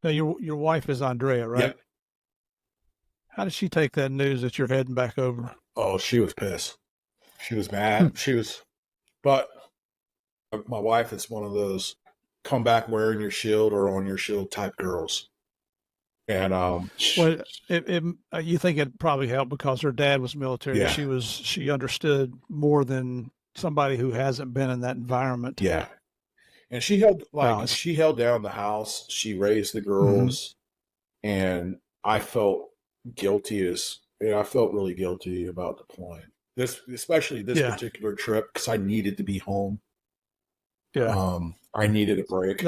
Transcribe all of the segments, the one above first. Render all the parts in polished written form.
Now, your wife is Andrea, right? Yep. How did she take that news that you're heading back over? Oh, she was pissed. She was mad. But my wife is one of those come back wearing your shield or on your shield type girls. And Well, you think it probably helped because her dad was military. yeah, She understood more than somebody who hasn't been in that environment. yeah. And Wow. she held down the house. She raised the Mm-hmm. girls, and I felt I felt really guilty about deploying especially this Yeah. particular trip because I needed to be home. Yeah. I needed a break.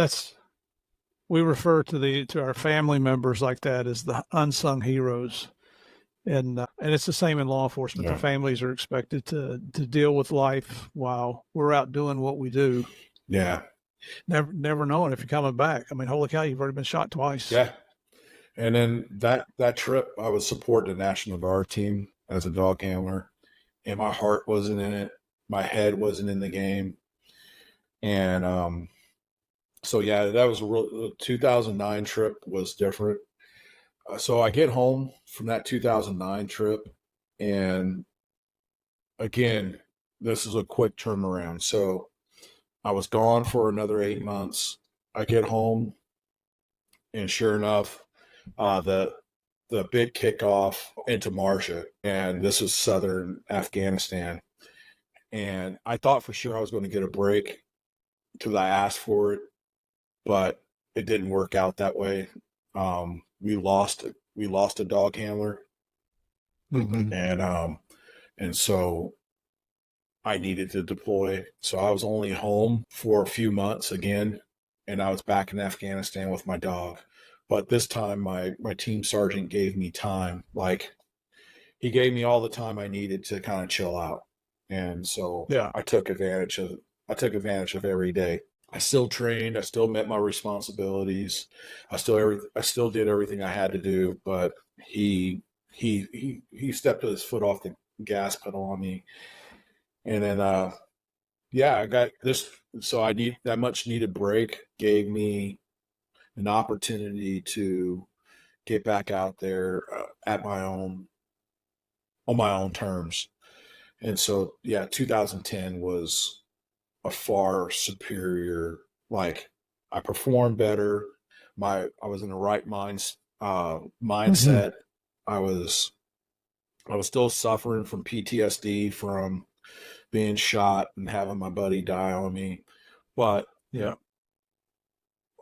We refer to our family members like that as the unsung heroes. And it's the same in law enforcement. The Yeah, families are expected to deal with life while we're out doing what we do, yeah, never knowing if you're coming back. I mean, holy cow, you've already been shot twice. yeah. And then that trip, I was supporting the National Guard team as a dog handler, and my heart wasn't in it. My head wasn't in the game, and so yeah, that was the 2009 trip was different. So I get home from that 2009 trip, and again, this is a quick turnaround. So I was gone for another 8 months. I get home, and sure enough, the big kickoff into Marja, and this is southern Afghanistan. And I thought for sure I was going to get a break because I asked for it, but it didn't work out that way. We lost a dog handler, Mm-hmm. and so I needed to deploy. So I was only home for a few months again, and I was back in Afghanistan with my dog. But this time, my team sergeant gave me time. Like he gave me all the time I needed to kind of chill out, and so Yeah. I took advantage of every day. I still trained. I still met my responsibilities. I still did everything I had to do. But he stepped his foot off the gas pedal on me, and then yeah, I got this. So I need that much needed break gave me an opportunity to get back out there at my own on my own terms. And so yeah, 2010 was a far superior. Like I performed better. I was in the right Mm-hmm. mindset. I was I was still suffering from PTSD from being shot and having my buddy die on me. But Yeah.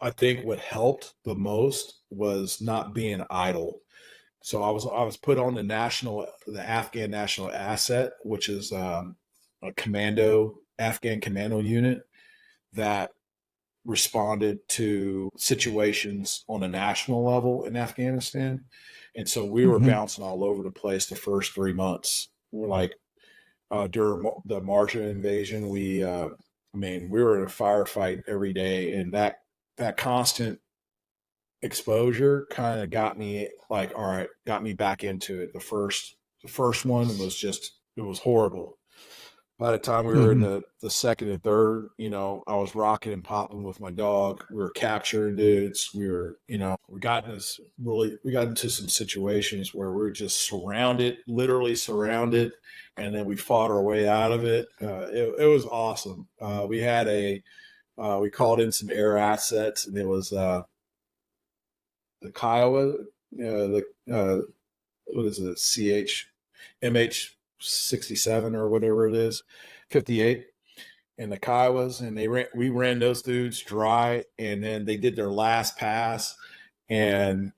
I think what helped the most was not being idle. So I was put on the Afghan national asset, which is a Afghan commando unit that responded to situations on a national level in Afghanistan. And so we were Mm-hmm. bouncing all over the place the first 3 months. We're like during the Martian invasion, we were in a firefight every day, and that constant exposure kind of got me like, all right, got me back into it. The first one it was horrible. By the time we were in Mm-hmm. the second and third, I was rocking and popping with my dog. We were capturing dudes. We got into some situations where we were just surrounded, literally surrounded, and then we fought our way out of it. It was awesome. We called in some air assets, and it was the Kiowa, the what is it, MH 67 or whatever it is, 58, and the Kiowas, and we ran those dudes dry, and then they did their last pass, and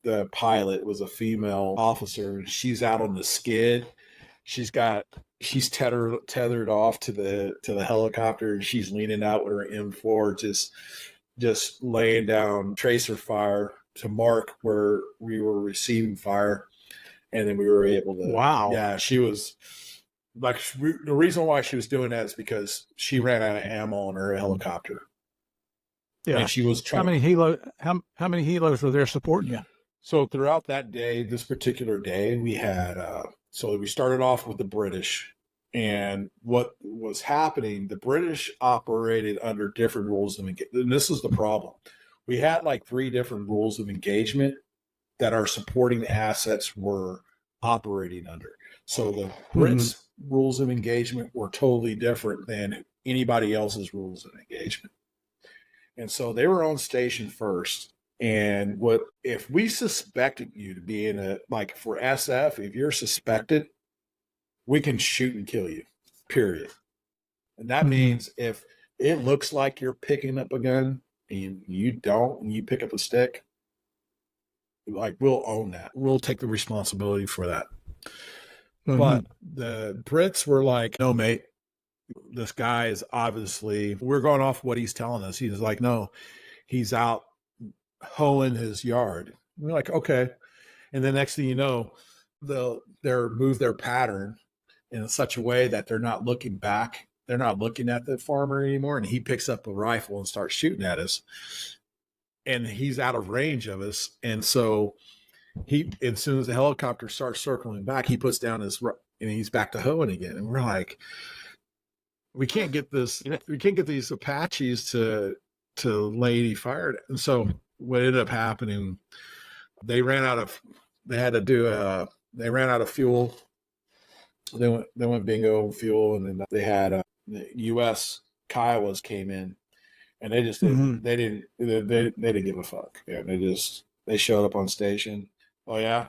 the pilot was a female officer, and she's out on the skid. She's tethered off to the helicopter, and she's leaning out with her M4, just laying down tracer fire to mark where we were receiving fire, and then we were able to. Wow. Yeah, she was like the reason why she was doing that is because she ran out of ammo on her helicopter, and Yeah. she was How trying to. many how many helos were there supporting you? So throughout that day, this particular day, we had. So we started off with the British, and what was happening? The British operated under different rules than we get, and this is the problem. we had like 3 different rules of engagement that our supporting assets were operating under. So the Brits' rules of engagement were totally different than anybody else's rules of engagement. And so they were on station first. And what if we suspected you to be in a, like for SF, if you're suspected, we can shoot and kill you, period. And that means if it looks like you're picking up a gun and you don't, and you pick up a stick, like we'll own that. We'll take the responsibility for that. But the Brits were like, no, mate, this guy is obviously, we're going off what he's telling us. He's like, no, he's out hoeing his yard. We're like, okay. And the next thing you know, they'll move their pattern in such a way that they're not looking back. They're not looking at the farmer anymore. And he picks up a rifle and starts shooting at us. And he's out of range of us. And so as soon as the helicopter starts circling back, he puts down his, and he's back to hoeing again. And we're like, we can't get these Apaches to lay fire. And so what ended up happening, they ran out of fuel. They went bingo fuel, and then they had the U.S. Kiowas came in, and they just they didn't give a fuck. Yeah, they showed up on station. Oh yeah,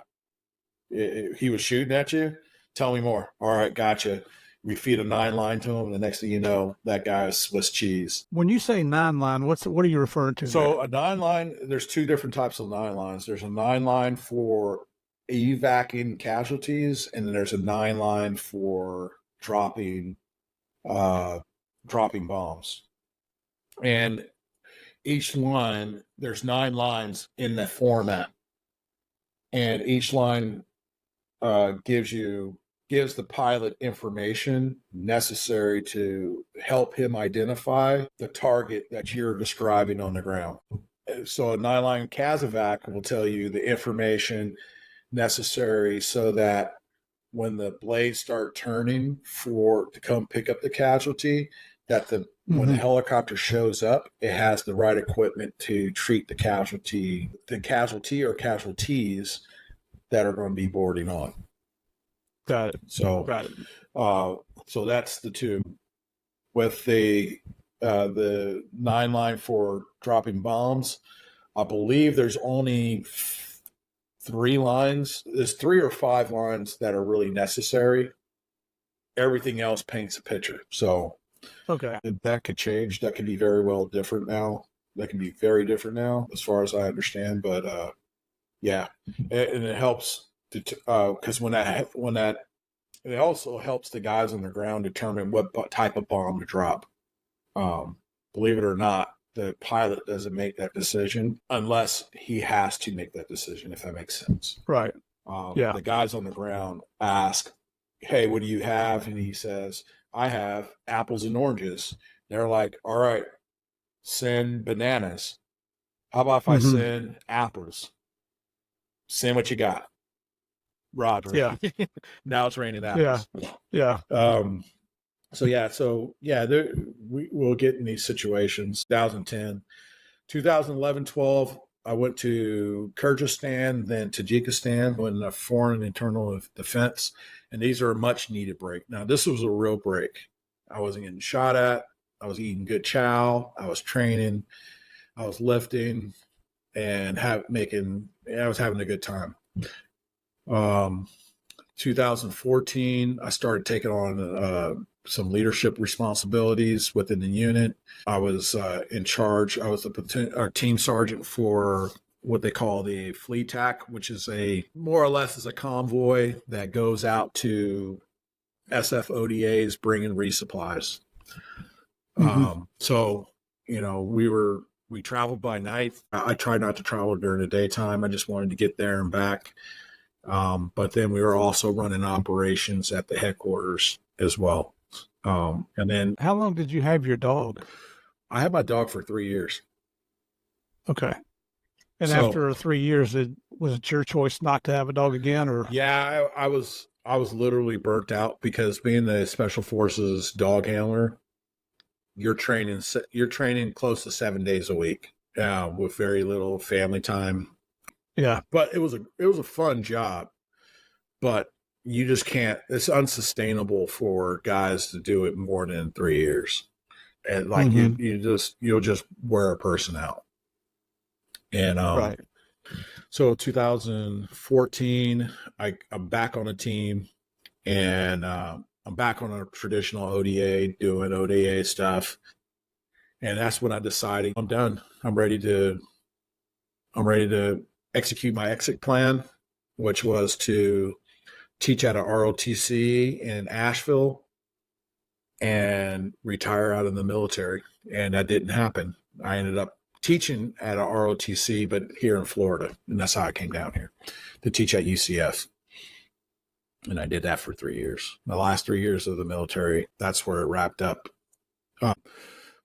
he was shooting at you. Tell me more. All right, gotcha. We feed a 9-line to him, and the next thing you know, that guy is Swiss cheese. When you say 9-line, what are you referring to? So there? A 9-line, there's 2 different types of 9-lines. There's a 9-line for evacing casualties, and then there's a 9-line for dropping bombs. And each line, there's 9 lines in that format, and each line gives the pilot information necessary to help him identify the target that you're describing on the ground. So a 9-line CASEVAC will tell you the information necessary so that when the blades start turning to come pick up the casualty, that when the helicopter shows up, it has the right equipment to treat the casualty or casualties that are going to be boarding on. Got it. So that's the 2. With the 9-line for dropping bombs, I believe there's only 3 lines. There's 3 or 5 lines that are really necessary. Everything else paints a picture. So okay, that could change. That could be very well different now. That can be very different now, as far as I understand. But yeah, and it helps. Because it also helps the guys on the ground determine what type of bomb to drop. Believe it or not, the pilot doesn't make that decision unless he has to make that decision, if that makes sense. Right. Yeah. The guys on the ground ask, hey, what do you have? And he says, I have apples and oranges. They're like, all right, send bananas. How about if I send apples? Send what you got. Roger. Yeah. Now it's raining apples. Yeah. We'll get in these situations. 2010, 2011, 12. I went to Kyrgyzstan, then Tajikistan, in the foreign and internal defense, and these are a much needed break. Now, this was a real break. I wasn't getting shot at. I was eating good chow. I was training. I was lifting, and I was having a good time. 2014, I started taking on some leadership responsibilities within the unit. I was in charge. I was our team sergeant for what they call the Fleet TAC, which is more or less a convoy that goes out to SF ODAs bringing resupplies. So, we traveled by night. I tried not to travel during the daytime. I just wanted to get there and back. But then we were also running operations at the headquarters as well. And then, how long did you have your dog? I had my dog for 3 years. Okay. And after 3 years, was it your choice not to have a dog again, or? Yeah, I was literally burnt out because being the Special Forces dog handler, you're training close to 7 days a week. with very little family time. Yeah. But it was a fun job, but you just can't. It's unsustainable for guys to do it more than 3 years, and like you'll just wear a person out. And Right. so 2014, I'm back on a team, and I'm back on a traditional ODA, doing ODA stuff. And that's when I decided I'm done. I'm ready to execute my exit plan, which was to teach at a ROTC in Asheville and retire out of the military. And that didn't happen. I ended up teaching at a ROTC, but here in Florida. And that's how I came down here to teach at UCF. And I did that for 3 years. The last 3 years of the military, that's where it wrapped up.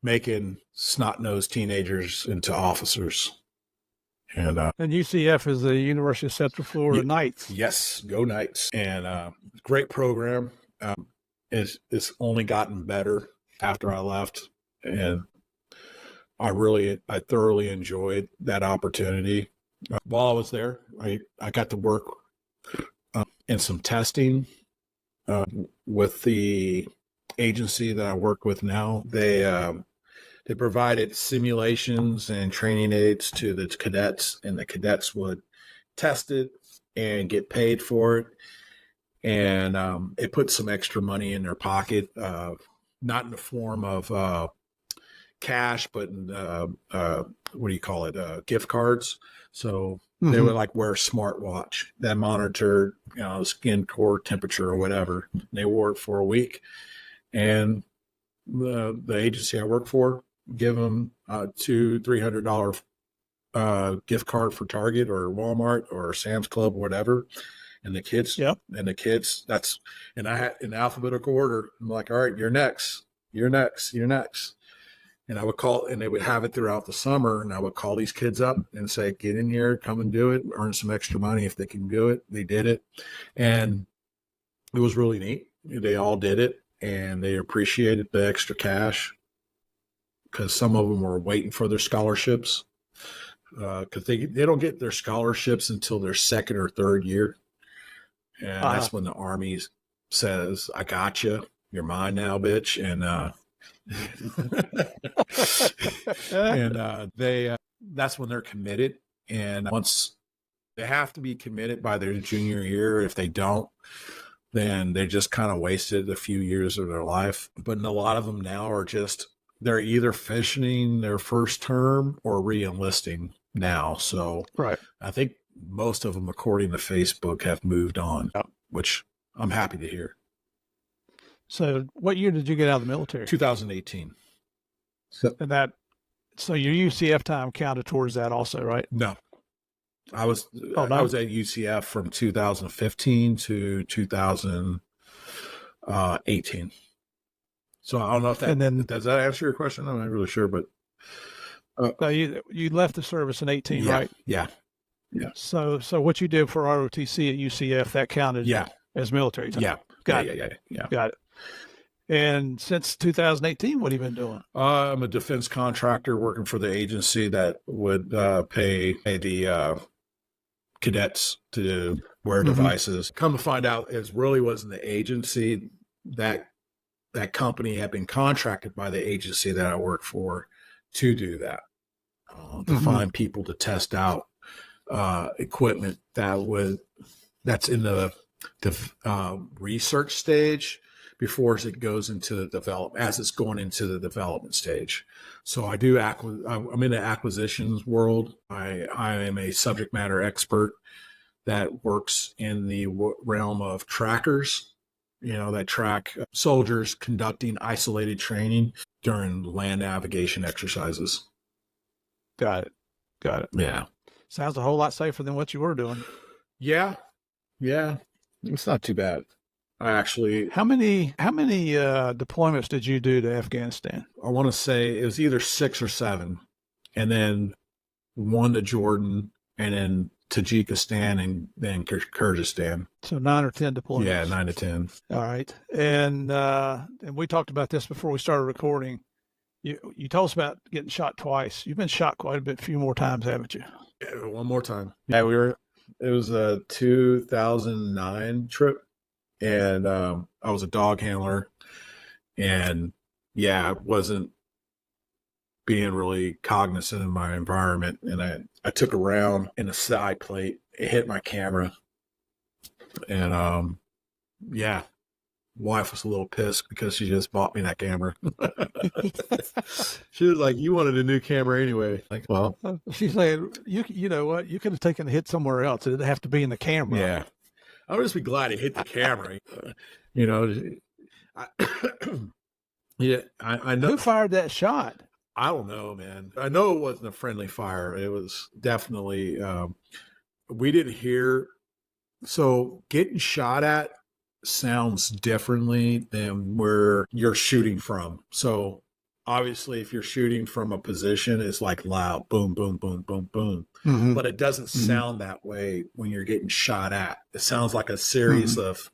Making snot-nosed teenagers into officers. And UCF is the University of Central Florida Knights. Yes, go Knights. And great program. It's only gotten better after I left. And I thoroughly enjoyed that opportunity. While I was there, I got to work in some testing with the agency that I work with now. They provided simulations and training aids to the cadets, and the cadets would test it and get paid for it. And it put some extra money in their pocket, not in the form of cash, but in, what do you call it? Gift cards. So they would like wear a smartwatch that monitored, skin core temperature or whatever. They wore it for a week, and the agency I work for give them $200-300 gift card for Target or Walmart or Sam's Club or whatever. And the kids, that's, and I had in alphabetical order. I'm like, all right, you're next. And I would call, and they would have it throughout the summer. And I would call these kids up and say, get in here, come and do it, earn some extra money if they can do it. They did it. And it was really neat. They all did it, and they appreciated the extra cash because some of them were waiting for their scholarships because they don't get their scholarships until their second or third year. And that's when the Army says, I got you. You're mine now, bitch. And that's when they're committed. And once they have to be committed by their junior year, if they don't, then they just kind of wasted a few years of their life. But a lot of them now are they're either finishing their first term or re-enlisting now. So right. I think most of them, according to Facebook, have moved on, which I'm happy to hear. So what year did you get out of the military? 2018. So your UCF time counted towards that also, right? No. I was at UCF from 2015 to 2018. So I don't know if does that answer your question? I'm not really sure, but so you left the service in 18, right? Yeah. So what you did for ROTC at UCF, that counted as military time. Yeah. Got it. And since 2018, what have you been doing? I'm a defense contractor working for the agency that would pay the cadets to wear devices. Come to find out, it really wasn't the agency. That company had been contracted by the agency that I work for to do that, to find people to test out equipment that's in the research stage before it goes into the development, as it's going into the development stage. So I'm in the acquisitions world. I am a subject matter expert that works in the realm of trackers, that track soldiers conducting isolated training during land navigation exercises. Got it. Yeah. Sounds a whole lot safer than what you were doing. Yeah. It's not too bad. I actually. How many deployments did you do to Afghanistan? I want to say it was either 6 or 7, and then 1 to Jordan, and then Tajikistan, and then Kyrgyzstan. So 9 or 10 deployments. Yeah, 9 to 10. All right, and we talked about this before we started recording. You told us about getting shot twice. You've been shot quite a bit, few more times, haven't you? Yeah, one more time. Yeah, it was a 2009 trip, and I was a dog handler, and yeah, I wasn't being really cognizant of my environment, and I took a round in a side plate. It hit my camera, and yeah, wife was a little pissed because she just bought me that camera. She was like, "You wanted a new camera anyway." Like, well, She's saying, you know what? You could have taken a hit somewhere else. It didn't have to be in the camera. yeah, I would just be glad it hit the camera. You know, I, yeah, I know. Who fired that shot? I don't know, man. I know it wasn't a friendly fire. It was definitely, we didn't hear. So getting shot at sounds differently than where you're shooting from. So obviously, if you're shooting from a position, it's like loud, boom, boom, boom, boom, boom. Mm-hmm. But it doesn't sound that way when you're getting shot at. It sounds like a series of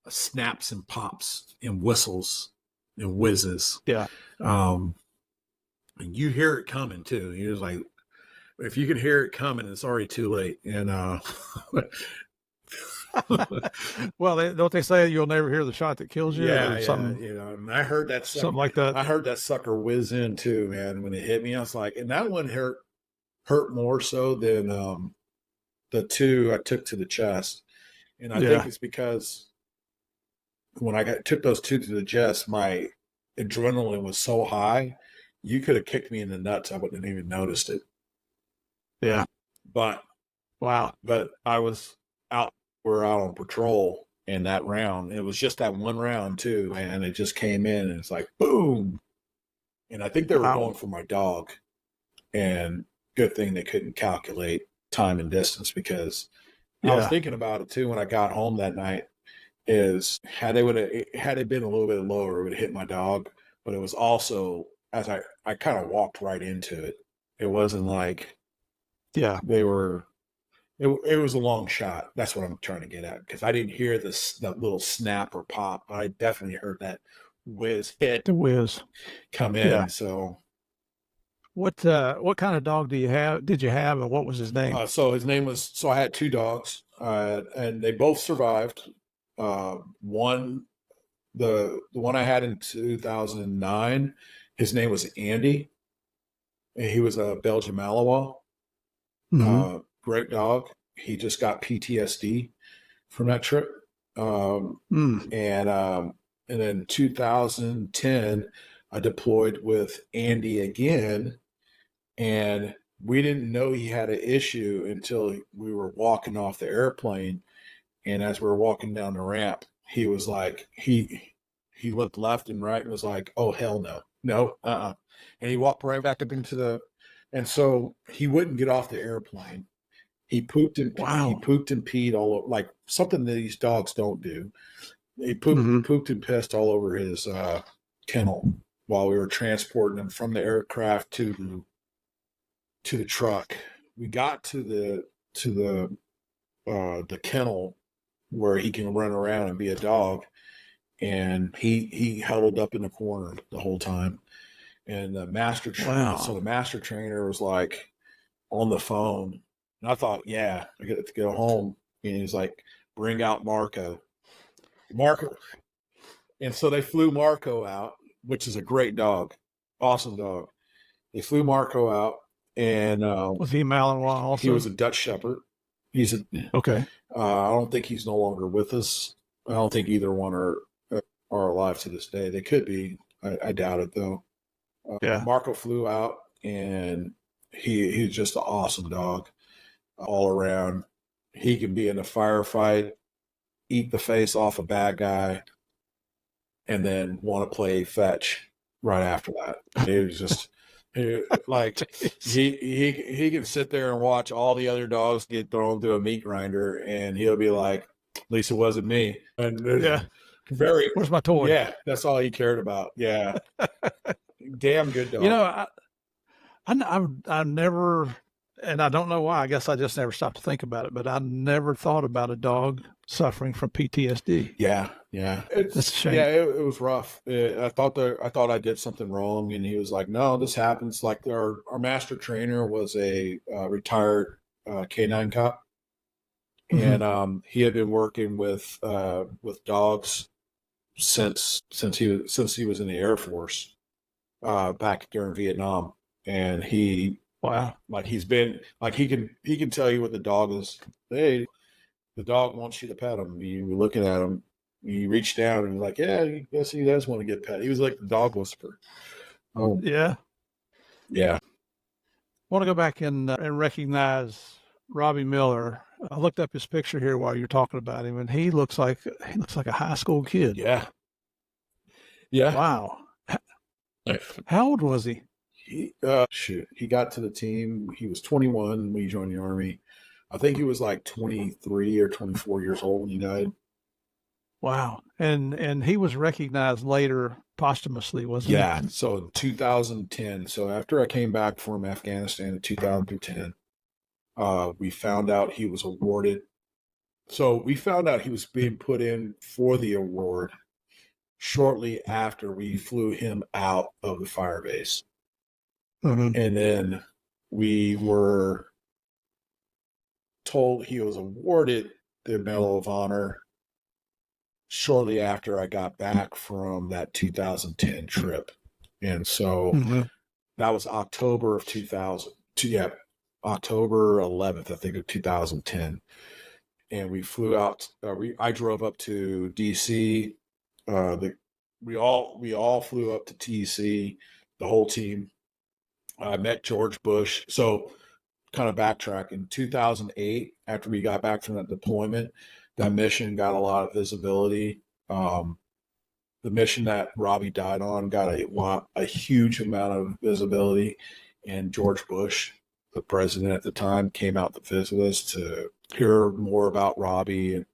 snaps and pops and whistles and whizzes. Yeah. And you hear it coming too. You're just like, if you can hear it coming, it's already too late. And well, don't they say you'll never hear the shot that kills you? yeah, Or something, you know. And I heard that something like that. I heard that sucker whiz in too, man. When it hit me, I was like, and that one hurt more so than the two I took to the chest. And I think it's because when I took those two to the chest, my adrenaline was so high. You could have kicked me in the nuts. I wouldn't have even noticed it. Yeah. But wow. But I was out. We're out on patrol, and that round, it was just that one round too, and it just came in, and it's like boom. And I think they were going for my dog, and good thing they couldn't calculate time and distance, because I was thinking about it too when I got home that night. Is had it been a little bit lower, it would have hit my dog, but it was also, as I kind of walked right into it. It wasn't like they were. It was a long shot. That's what I'm trying to get at, because I didn't hear that little snap or pop. I definitely heard that whiz hit, the whiz come in. Yeah. So what kind of dog did you have, and what was his name? So his name was. So I had two dogs, and they both survived. One, the one I had in 2009, his name was Andy, and he was a Belgian Malinois. Mm-hmm. Great dog. He just got PTSD from that trip. And then 2010, I deployed with Andy again, and we didn't know he had an issue until we were walking off the airplane. And as we were walking down the ramp, he was like, he looked left and right and was like, "Oh, hell no. And he walked right back up into and so he wouldn't get off the airplane. He pooped and peed all over, like something that these dogs don't do. He pooped and pissed all over his kennel while we were transporting him from the aircraft to the truck. We got to the kennel where he can run around and be a dog, and he huddled up in the corner the whole time. And the master so the master trainer was like on the phone, and I thought, I get to go home. And he's like, "Bring out Marco." And so they flew Marco out, which is a great dog, awesome dog. They flew Marco out, and was he Malinois also? He was a Dutch Shepherd. Okay. I don't think he's no longer with us. I don't think either one are alive to this day. They could be. I doubt it though. Marco flew out, and he's just an awesome dog all around. He can be in a firefight, eat the face off a bad guy, and then want to play fetch right after that. It was just like he can sit there and watch all the other dogs get thrown through a meat grinder, and he'll be like, "At least it wasn't me." And where's my toy? Yeah, that's all he cared about. Yeah. Damn good dog. You know, I've never And I don't know why. I guess I just never stopped to think about it, but I never thought about a dog suffering from PTSD. Yeah, That's a shame. it was rough. I thought I did something wrong, and he was like, "No, this happens." Like our master trainer was a retired canine cop, and he had been working with dogs since he was in the Air Force back during Vietnam, and Wow. like he's been like he can tell you what the dog is. Hey, the dog wants you to pet him. You looking at him, you reach down and you're like, yeah, I guess he does want to get pet. He was like the dog whisperer. Oh, Yeah. yeah, I want to go back and recognize Robbie Miller. I looked up his picture here while you're talking about him, and he looks like a high school kid. yeah, yeah. Wow. How old was he? He got to the team. He was 21 when he joined the Army. I think he was like 23 or 24 years old when he died. Wow. And he was recognized later posthumously, wasn't Yeah. So in 2010, so after I came back from Afghanistan in 2010, we found out he was awarded. So we found out he was being put in for the award shortly after we flew him out of the fire base. he? Mm-hmm. And then we were told he was awarded the Medal of Honor shortly after I got back from that 2010 trip. And so that was October of 2000. Yeah, October 11th, I think, of 2010. And we flew out. I drove up to DC. We all flew up to TC, the whole team. I met George Bush. So, kind of backtrack, in 2008, after we got back from that deployment, that mission got a lot of visibility. The mission that Robbie died on got a huge amount of visibility, and George Bush, the president at the time, came out to visit us to hear more about Robbie and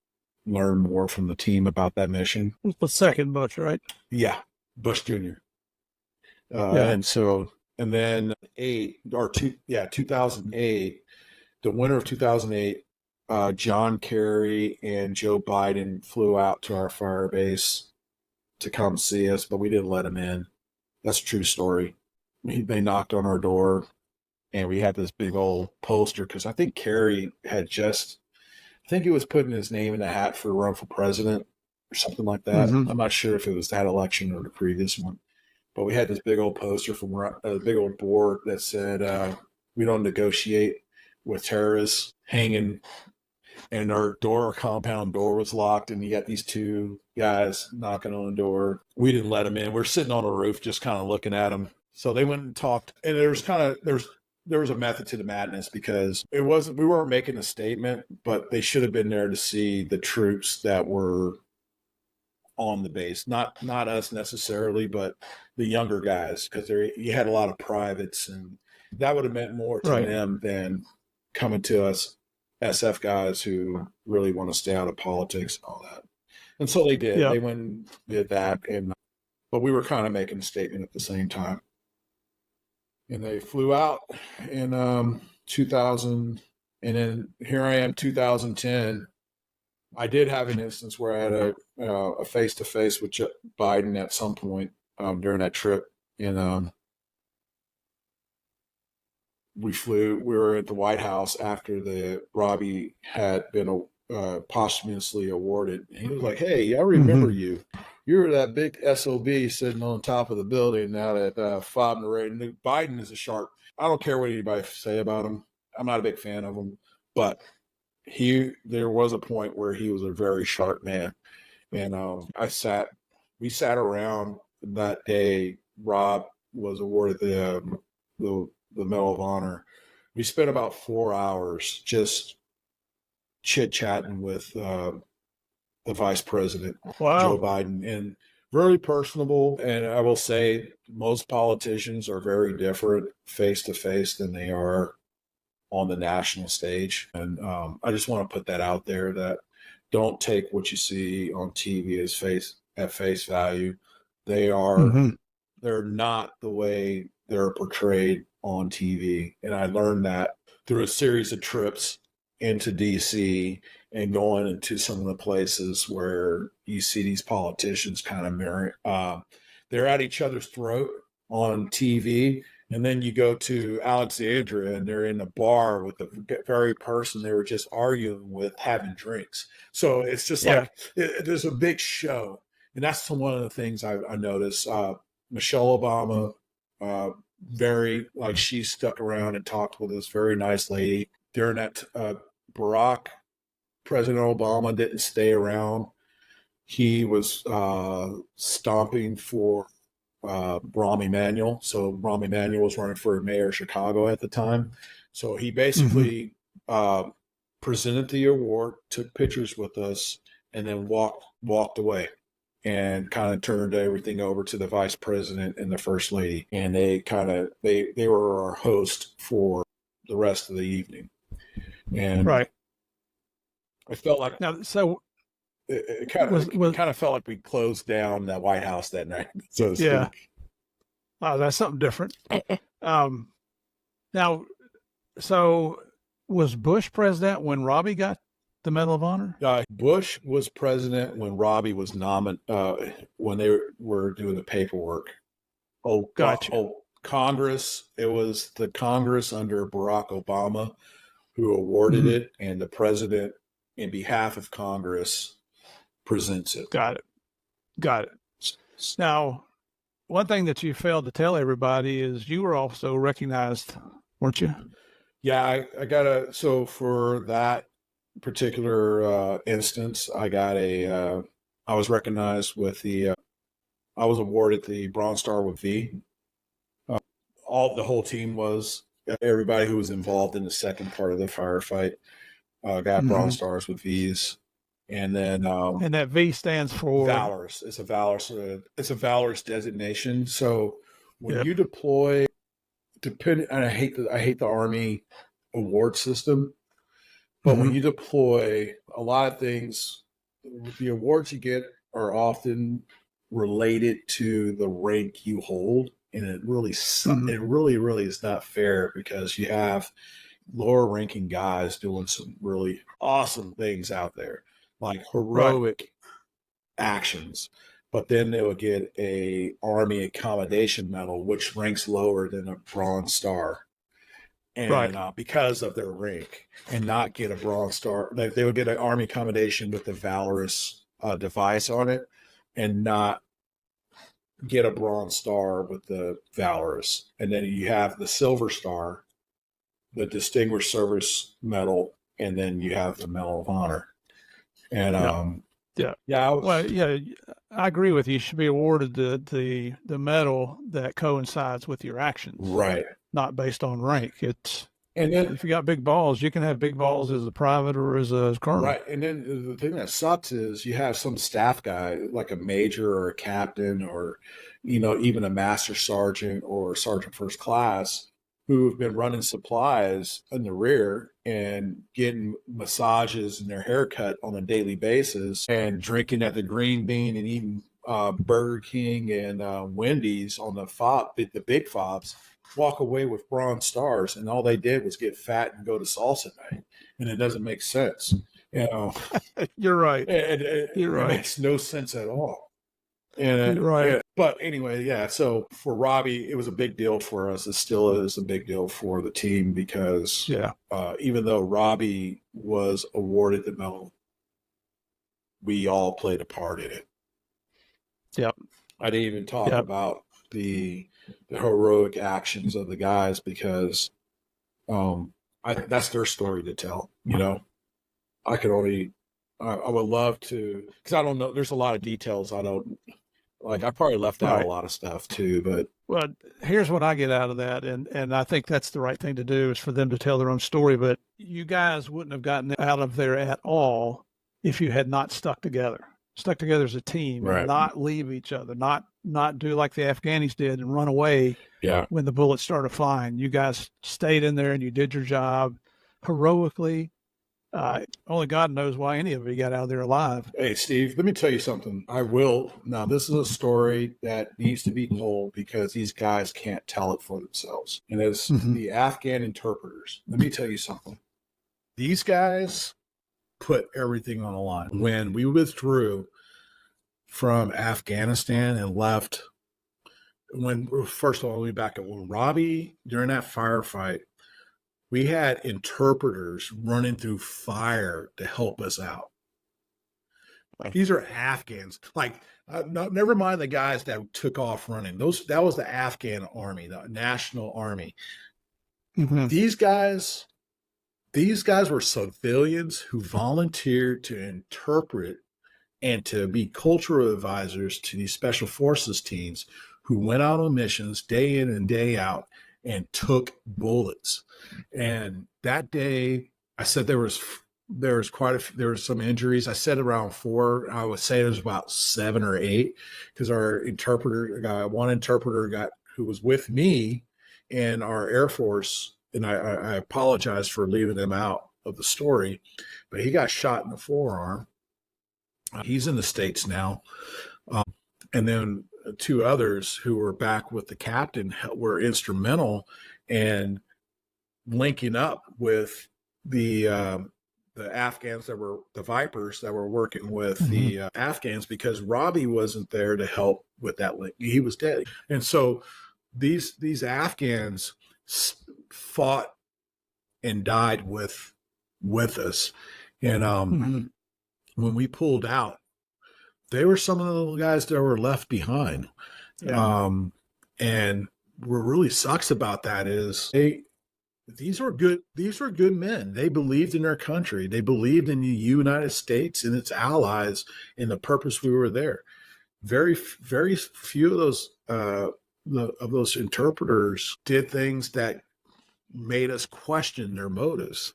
learn more from the team about that mission. The second Bush, right? Yeah, Bush Jr. Yeah. And then 2008, the winter of 2008, John Kerry and Joe Biden flew out to our fire base to come see us, but we didn't let them in. That's a true story. They knocked on our door, and we had this big old poster because I think Kerry I think he was putting his name in the hat for a run for president or something like that. I'm not sure if it was that election or the previous one. But we had this big old poster from a big old board that said, we don't negotiate with terrorists, hanging, and our compound door was locked, and you got these two guys knocking on the door. We didn't let them in. We're sitting on a roof just kind of looking at them. So they went and talked, and there was a method to the madness because we weren't making a statement, but they should have been there to see the troops that were on the base, not us necessarily, but the younger guys, because you had a lot of privates, and that would have meant more to them than coming to us SF guys who really want to stay out of politics and all that. And so they did. They went and did that, but we were kind of making a statement at the same time. And they flew out in 2000, and then here I am, 2010. I did have an instance where I had a face-to-face with Biden at some point during that trip. And we were at the White House after Robbie had been posthumously awarded. And he was like, hey, I remember you. You were that big SOB sitting on top of the building now that Fob narrated. Biden is a sharp. I don't care what anybody say about him. I'm not a big fan of him, but there was a point where he was a very sharp man. And we sat around that day. Rob was awarded the Medal of Honor. We spent about 4 hours just chit-chatting with the vice president, Joe Biden, and very personable. And I will say most politicians are very different face-to-face than they are on the national stage. And I just want to put that out there, that don't take what you see on TV at face value. They're not the way they're portrayed on TV. And I learned that through a series of trips into DC and going into some of the places where you see these politicians kind of mirror, they're at each other's throat on TV. And then you go to Alexandria and they're in a bar with the very person they were just arguing with having drinks. So it's just like there's a big show. And that's one of the things I noticed. Michelle Obama, very, like, she stuck around and talked with this very nice lady. During that, President Obama didn't stay around. He was stomping for Rahm Emanuel. So Rahm Emanuel was running for mayor of Chicago at the time. So he basically presented the award, took pictures with us, and then walked away and kind of turned everything over to the vice president and the first lady. And they were our host for the rest of the evening. And I felt like it kind of felt like we closed down that White House that night. So to speak. Oh, that's something different. Now, so was Bush president when Robbie got the Medal of Honor? Bush was president when Robbie was nominated, when they were doing the paperwork. Oh, gotcha. Congress. It was the Congress under Barack Obama who awarded it, and the president, in behalf of Congress, presents it. Got it. Now, one thing that you failed to tell everybody is you were also recognized, weren't you? Yeah, so for that particular instance, I was recognized with I was awarded the Bronze Star with V. The whole team was, everybody who was involved in the second part of the firefight got Bronze Stars with Vs. And then and that V stands for valorous. It's a valorous designation. So when you deploy, and I hate the Army award system, but when you deploy, a lot of things, the awards you get are often related to the rank you hold, and it really is not fair, because you have lower ranking guys doing some really awesome things out there, like heroic actions, but then they will get a Army Accommodation Medal, which ranks lower than a Bronze Star, and because of their rank, and not get a Bronze Star. They would get an Army Accommodation with the Valorous device on it, and not get a Bronze Star with the Valorous. And then you have the Silver Star, the Distinguished Service Medal, and then you have the Medal of Honor. And I agree with you. You should be awarded the medal that coincides with your actions, right? Not based on rank. And then, if you got big balls, you can have big balls as a private or as a colonel. Right. And then the thing that sucks is you have some staff guy, like a major or a captain, or, even a master sergeant or sergeant first class, who have been running supplies in the rear and getting massages and their haircut on a daily basis, and drinking at the Green Bean and eating Burger King and Wendy's on the big fobs, walk away with Bronze Stars, and all they did was get fat and go to salsa night, and it doesn't make sense. You're right. You're right. It makes no sense at all. And you're right. But anyway, so for Robbie, it was a big deal for us. It still is a big deal for the team, because even though Robbie was awarded the medal, we all played a part in it. Yep. I didn't even talk about the heroic actions of the guys, because that's their story to tell. I would love to, because I don't know, there's a lot of details I don't, like, I probably left out a lot of stuff too, but. Well, here's what I get out of that, and I think that's the right thing to do, is for them to tell their own story, but you guys wouldn't have gotten out of there at all if you had not stuck together as a team, and not leave each other, not do like the Afghanis did and run away when the bullets started flying. You guys stayed in there and you did your job heroically, Only God knows why any of you got out of there alive. Hey, Steve, let me tell you something. Now, this is a story that needs to be told because these guys can't tell it for themselves. And it's the Afghan interpreters. Let me tell you something. These guys put everything on the line. When we withdrew from Afghanistan and left, first of all, let me back up. When Robbie, during that firefight, we had interpreters running through fire to help us out. These are Afghans. Never mind the guys that took off running. That was the Afghan army, the national army. These guys were civilians who volunteered to interpret and to be cultural advisors to these special forces teams who went out on missions day in and day out and took bullets. And that day, I said there was some injuries. I said around 4. I would say it was about 7 or 8 because our one interpreter who was with me in our Air Force, and I apologize for leaving him out of the story, but he got shot in the forearm. He's in the States now. And then 2 others who were back with the captain were instrumental in linking up with the Afghans that were the Vipers that were working with the Afghans, because Robbie wasn't there to help with that link. He was dead. And so these Afghans fought and died with us. And when we pulled out, they were some of the guys that were left behind. Yeah. And what really sucks about that is these were good men. They believed in their country. They believed in the United States and its allies and the purpose we were there. Very, very few of those interpreters did things that made us question their motives.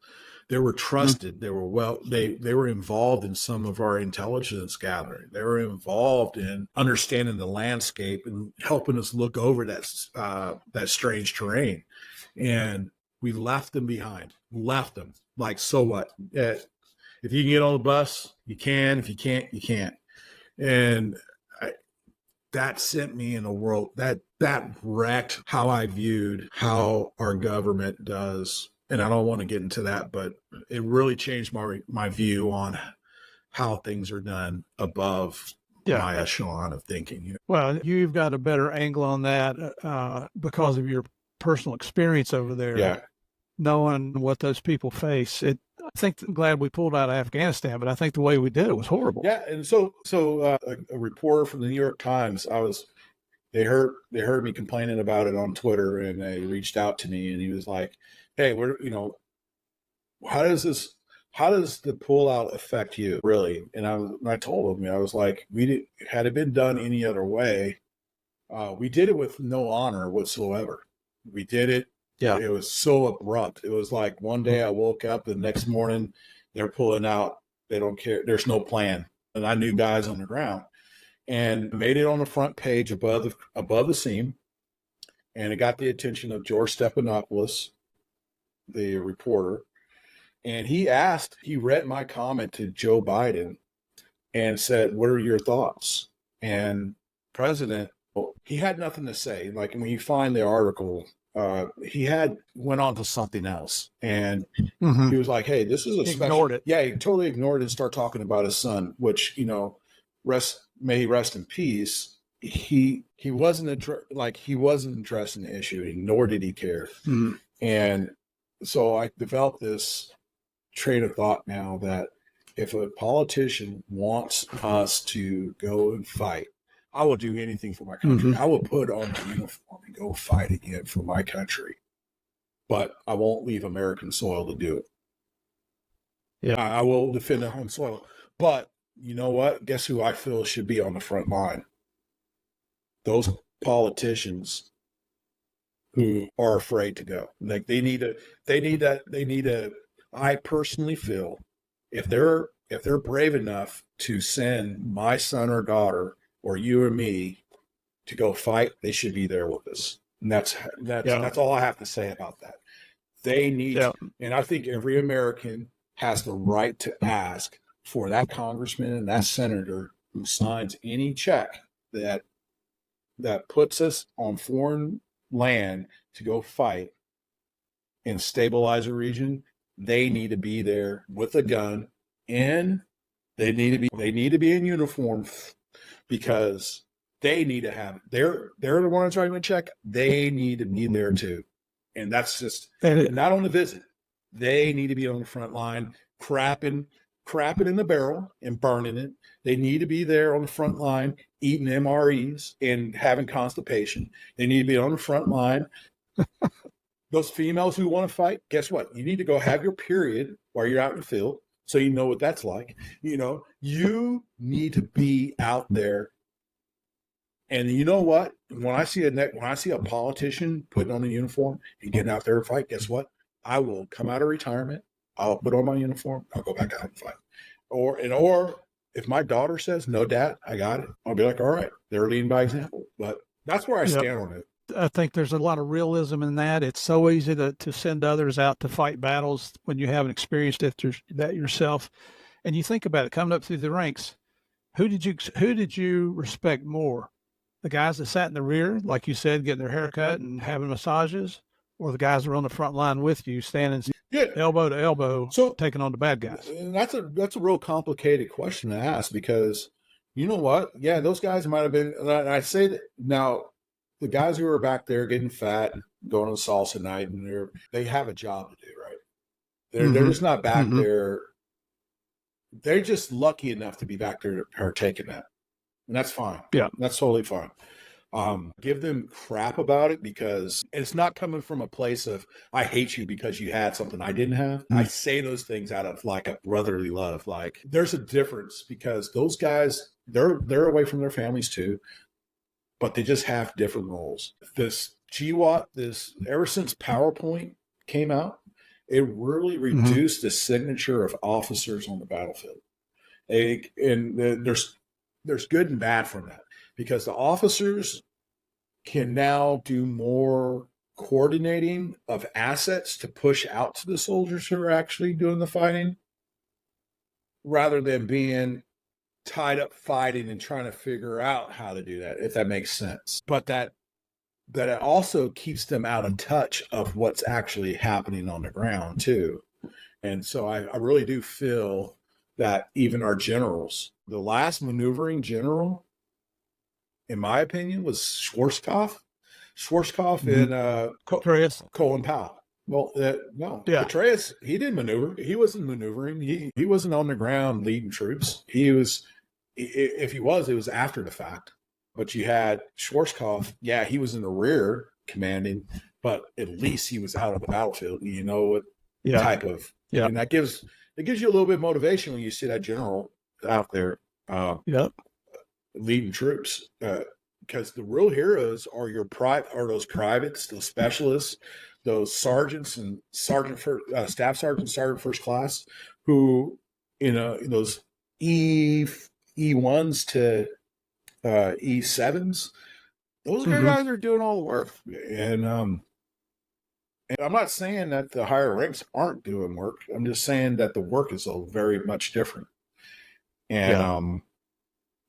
They were trusted. They were involved in some of our intelligence gathering. They were involved in understanding the landscape and helping us look over that strange terrain. And we left them behind. Left them. Like, so what? If you can get on the bus, you can. If you can't, you can't. And that sent me in a world that wrecked how I viewed how our government does. And I don't want to get into that, but it really changed my view on how things are done above my echelon of thinking. Well, you've got a better angle on that because of your personal experience over there. Yeah. Knowing what those people face. I'm glad we pulled out of Afghanistan, but I think the way we did it was horrible. Yeah. And so a reporter from the New York Times, they heard me complaining about it on Twitter, and they reached out to me, and he was like, hey, how does the pullout affect you, really? And I told him, I was like, had it been done any other way, we did it with no honor whatsoever. We did it. Yeah. It was so abrupt. It was like one day I woke up, the next morning they're pulling out. They don't care. There's no plan. And I knew guys on the ground, and made it on the front page above the seam. And it got the attention of George Stephanopoulos, the reporter. And he read my comment to Joe Biden and said, what are your thoughts? And President, he had nothing to say. Like, when you find the article, he went on to something else. And he was like, hey, this is a special. Ignored it. Yeah, he totally ignored it and started talking about his son, which, may he rest in peace. He wasn't interested in the issue, nor did he care. And so I developed this train of thought now that if a politician wants us to go and fight, I will do anything for my country. I will put on the uniform and go fight again for my country. But I won't leave American soil to do it. Yeah, I will defend the home soil. But you know what? Guess who I feel should be on the front line? Those politicians who are afraid to go. Like, I personally feel if they're brave enough to send my son or daughter or you or me to go fight, they should be there with us. And that's all I have to say about that. They need to, and I think every American has the right to ask for that congressman and that senator who signs any check that puts us on foreign land to go fight and stabilize a region. They need to be there with a gun, and they need to be in uniform, because they need to have they're the ones writing the check. They need to be there too, and that's just not on the visit. They need to be on the front line, crapping in the barrel and burning it. They need to be there on the front line, eating MREs and having constipation. They need to be on the front line. Those females who want to fight, guess what? You need to go have your period while you're out in the field, so you know what that's like. You need to be out there. And you know what? When I see a politician putting on a uniform and getting out there to fight, guess what? I will come out of retirement. I'll put on my uniform. I'll go back out and fight. Or if my daughter says, "No, Dad, I got it," I'll be like, "All right." They're leading by example. But that's where I stand on it. I think there's a lot of realism in that. It's so easy to send others out to fight battles when you haven't experienced that yourself. And you think about it, coming up through the ranks, who did you respect more? The guys that sat in the rear, like you said, getting their hair cut and having massages, or the guys that are on the front line with you, standing elbow to elbow, taking on the bad guys? And that's a real complicated question to ask, because you know what? Yeah, those guys might have been. And I say that now. The guys who are back there getting fat, going to salsa night, and they have a job to do, right? They're just not back there. They're just lucky enough to be back there partaking that. And that's fine. Yeah. That's totally fine. Give them crap about it, because it's not coming from a place of, I hate you because you had something I didn't have. I say those things out of like a brotherly love. Like, there's a difference, because those guys, they're away from their families too, but they just have different roles. This GWAT, ever since PowerPoint came out, it really reduced the signature of officers on the battlefield. There's good and bad from that, because the officers can now do more coordinating of assets to push out to the soldiers who are actually doing the fighting, rather than being tied up fighting and trying to figure out how to do that, if that makes sense. But that it also keeps them out of touch of what's actually happening on the ground too. And so I really do feel that even our generals, the last maneuvering general, in my opinion, was Schwarzkopf and Colin Powell. Well, no, Petraeus, he didn't maneuver. He wasn't maneuvering. He wasn't on the ground leading troops. He was, if he was, it was after the fact. But you had Schwarzkopf. Yeah, he was in the rear commanding, but at least he was out of the battlefield. You know what type of, and it gives you a little bit of motivation when you see that general out there leading troops. Because the real heroes are those privates, those specialists, those sergeants and staff sergeant, sergeant first class, who, those E1s to E7s, those guys are doing all the work. And I'm not saying that the higher ranks aren't doing work. I'm just saying that the work is very much different. And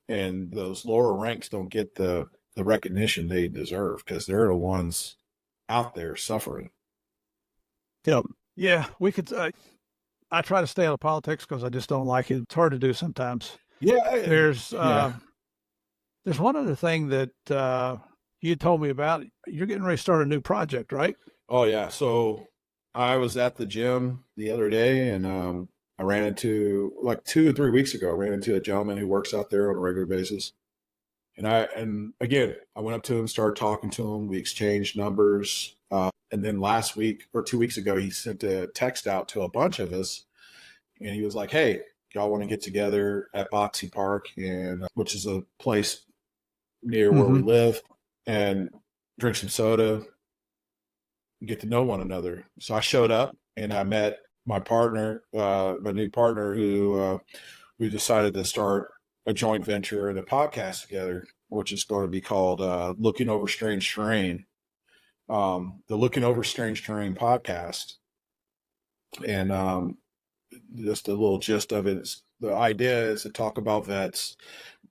and those lower ranks don't get the recognition they deserve, because they're the ones out there suffering. Yeah, we could. I try to stay out of politics because I just don't like it. It's hard to do sometimes. There's one other thing that you told me about. You're getting ready to start a new project, right? Oh yeah. So I was at the gym the other day, and I ran into, like 2 or 3 weeks ago, I ran into a gentleman who works out there on a regular basis. And again, I went up to him, started talking to him. We exchanged numbers. And then last week or 2 weeks ago, he sent a text out to a bunch of us, and he was like, "Hey, y'all want to get together at Boxing Park, and which is a place near where we live, and drink some soda, get to know one another." So I showed up, and I met my partner, my new partner, who we decided to start a joint venture and a podcast together, which is going to be called Looking Over Strange Terrain. The Looking Over Strange Terrain podcast. And just a little gist of it. The idea is to talk about vets,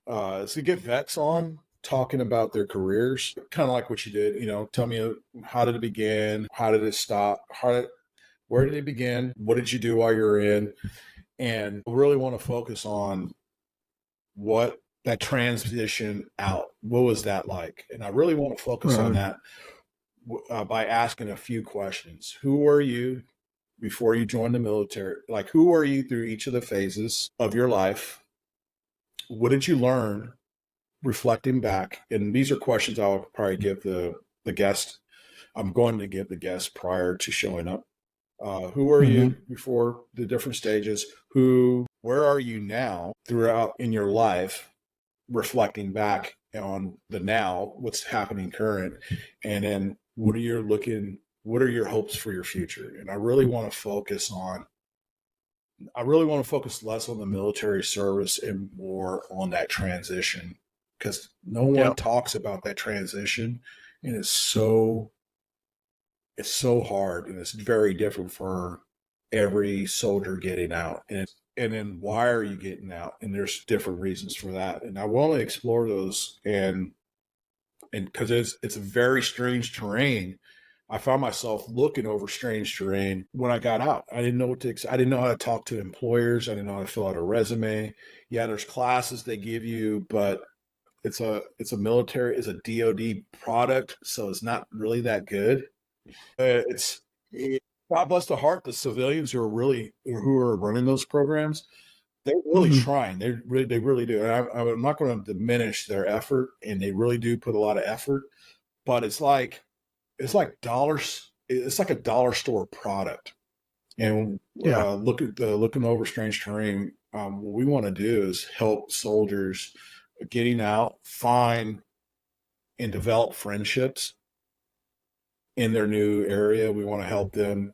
is to get vets on talking about their careers, kind of like what you did. Tell me, how did it begin? How did it stop? Where did it begin? What did you do while you were in? And I really want to focus on what that transition out, what was that like? And I really want to focus on that by asking a few questions. Who were you before you joined the military? Like, who were you through each of the phases of your life? What did you learn reflecting back? And these are questions I'll probably give the guest. I'm going to give the guest prior to showing up. Who are you before the different stages? Where are you now throughout in your life, reflecting back on the now, what's happening current, and then what are your hopes for your future? And I really want to focus less on the military service and more on that transition, because no one talks about that transition, and it's so hard, and it's very different for every soldier getting out. And then why are you getting out? And there's different reasons for that. And I want to explore those, and because it's a very strange terrain. I found myself looking over strange terrain when I got out. I didn't know I didn't know how to talk to employers. I didn't know how to fill out a resume. Yeah, there's classes they give you, but it's a DoD product, so it's not really that good. It's God bless the heart, the civilians who are running those programs. They're really trying. They really do. And I'm not going to diminish their effort, and they really do put a lot of effort. But it's like dollars. It's like a dollar store product. And looking over strange terrain. What we want to do is help soldiers getting out, find and develop friendships in their new area. We want to help them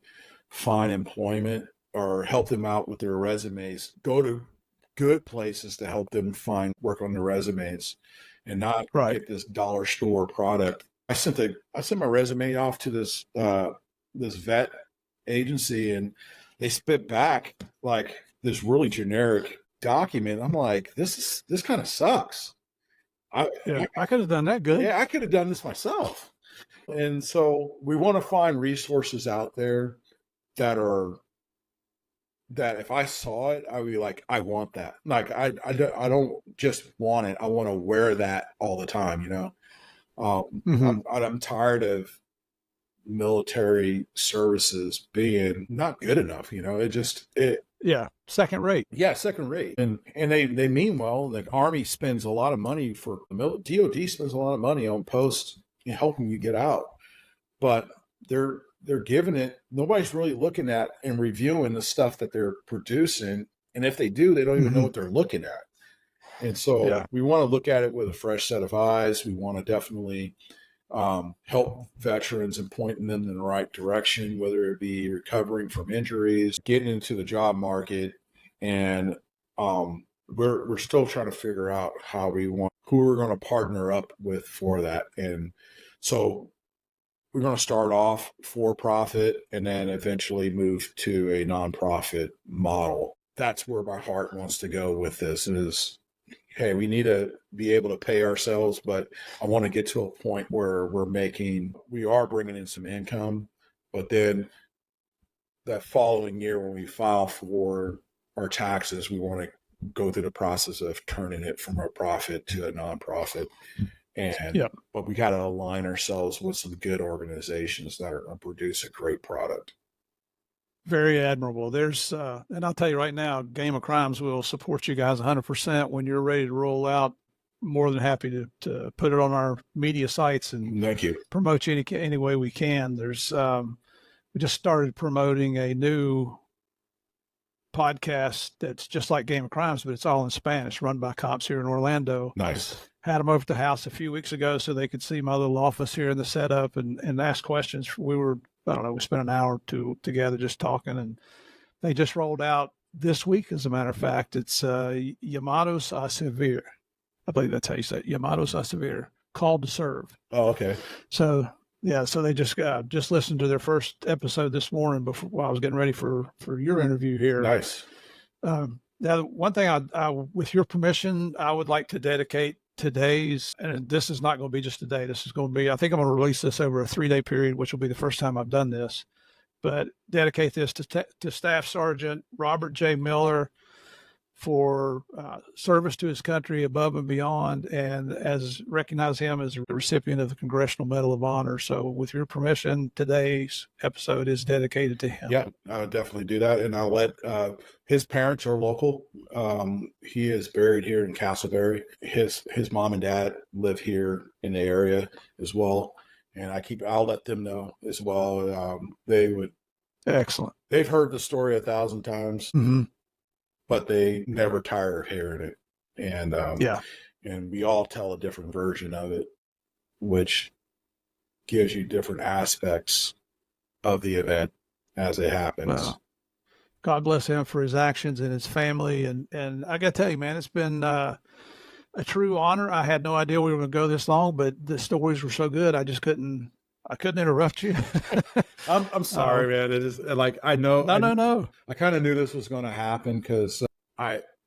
find employment or help them out with their resumes, go to good places to help them find work on their resumes, and not get this dollar store product. I sent my resume off to this vet agency, and they spit back like this really generic document. I'm like, this kind of sucks. I could have done that good. Yeah, I could have done this myself. And so we want to find resources out there that if I saw it, I would be like, I want that. Like, I don't just want it. I want to wear that all the time, I'm tired of military services being not good enough, second rate. Yeah, second rate. And they mean well. The Army spends a lot of money for the DoD spends a lot of money on posts and helping you get out, but they're giving it. Nobody's really looking at and reviewing the stuff that they're producing, and if they do, they don't even know what they're looking at. And so we want to look at it with a fresh set of eyes. We want to definitely help veterans and pointing them in the right direction, whether it be recovering from injuries, getting into the job market, and we're still trying to figure out who we're going to partner up with for that. And so we're going to start off for profit and then eventually move to a nonprofit model. That's where my heart wants to go with this is, hey, we need to be able to pay ourselves, but I want to get to a point where we are bringing in some income, but then that following year when we file for our taxes, we want to go through the process of turning it from a profit to a nonprofit. But we got to align ourselves with some good organizations that are going to produce a great product. Very admirable. There's, and I'll tell you right now, Game of Crimes will support you guys 100% when you're ready to roll out. More than happy to put it on our media sites and thank you. Promote you any way we can. There's, we just started promoting a new podcast that's just like Game of Crimes, but it's all in Spanish, run by cops here in Orlando. Nice. Had them over at the house a few weeks ago so they could see my little office here in the setup and ask questions. We spent an hour or two together just talking, and they just rolled out this week, as a matter of fact. It's Llamados a Servir. I believe that's how you say it. Llamados a Servir, called to serve. Oh, okay. So Yeah, so they just listened to their first episode this morning before while I was getting ready for your interview here. Nice. Now, one thing I, with your permission, I would like to dedicate today's, and this is not going to be just today. This is going to be, I think I'm going to release this over a 3-day period, which will be the first time I've done this. But dedicate this to Staff Sergeant Robert J. Miller for service to his country above and beyond, and as recognize him as a recipient of the Congressional Medal of Honor. So with your permission, today's episode is dedicated to him. Yeah, I would definitely do that. And I'll let his parents are local. He is buried here in Castleberry. His mom and dad live here in the area as well. And I'll let them know as well. Excellent. They've heard the story 1,000 times. Mm-hmm. But they never tire of hearing it. And and we all tell a different version of it, which gives you different aspects of the event as it happens. Well, God bless him for his actions and his family. And I got to tell you, man, it's been a true honor. I had no idea we were going to go this long, but the stories were so good. I couldn't interrupt you. I'm sorry, man. It is like, I know. No. I kind of knew this was going to happen because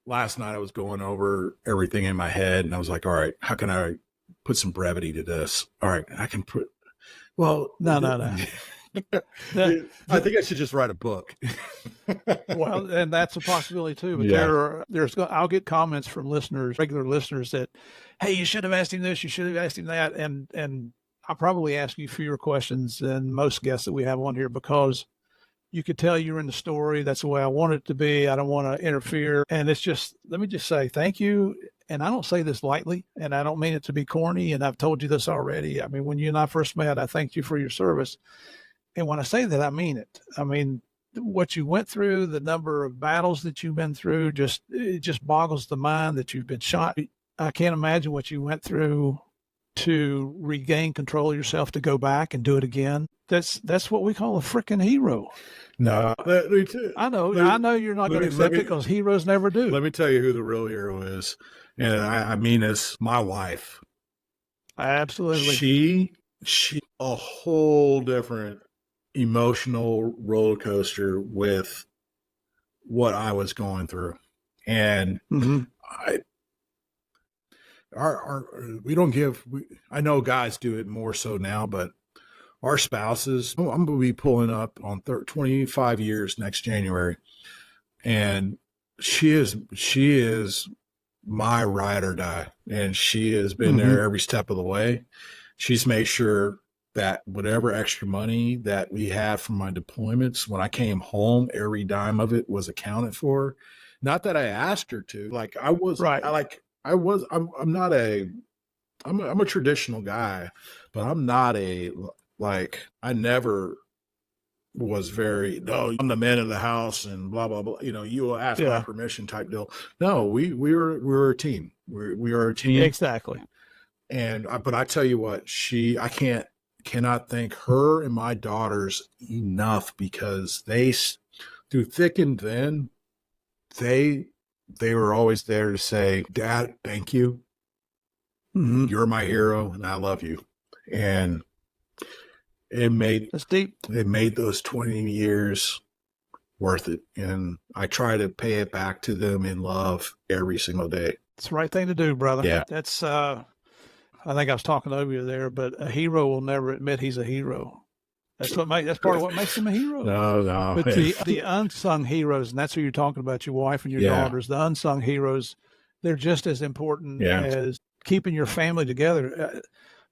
last night I was going over everything in my head and I was like, all right, how can I put some brevity to this? All right, I can put, well, no. I think I should just write a book. Well, and that's a possibility too. But I'll get comments from regular listeners that, hey, you should have asked him this, you should have asked him that. And I'll probably ask you fewer questions than most guests that we have on here because you could tell you're in the story. That's the way I want it to be. I don't want to interfere. And it's just, let me just say thank you. And I don't say this lightly, and I don't mean it to be corny. And I've told you this already. I mean, when you and I first met, I thanked you for your service. And when I say that, I mean it. I mean, what you went through, the number of battles that you've been through, it just boggles the mind that you've been shot. I can't imagine what you went through to regain control of yourself, to go back and do it again. That's what we call a freaking hero. No, I know you're not going to accept it because heroes never do. Let me tell you who the real hero is. And I mean this, my wife. Absolutely. She a whole different emotional roller coaster with what I was going through. And I know guys do it more so now, but our spouses, I'm going to be pulling up on 25 years next January. And she is my ride or die. And she has been there every step of the way. She's made sure that whatever extra money that we had from my deployments, when I came home, every dime of it was accounted for. Not that I asked her to, like I was, right. I'm a traditional guy, but I'm not I never was I'm the man of the house and blah, blah, blah. You will ask my permission type deal. No, we're a team. We are a team. Exactly. But I tell you what, I cannot thank her and my daughters enough because they, through thick and thin, they were always there to say, Dad, thank you. You're my hero and I love you. And that's deep. It made those 20 years worth it. And I try to pay it back to them in love every single day. It's the right thing to do, brother. Yeah. That's, I think I was talking over you there, but a hero will never admit he's a hero. That's part of what makes him a hero. No. But the unsung heroes, and that's who you're talking about, your wife and your daughters, the unsung heroes, they're just as important as keeping your family together.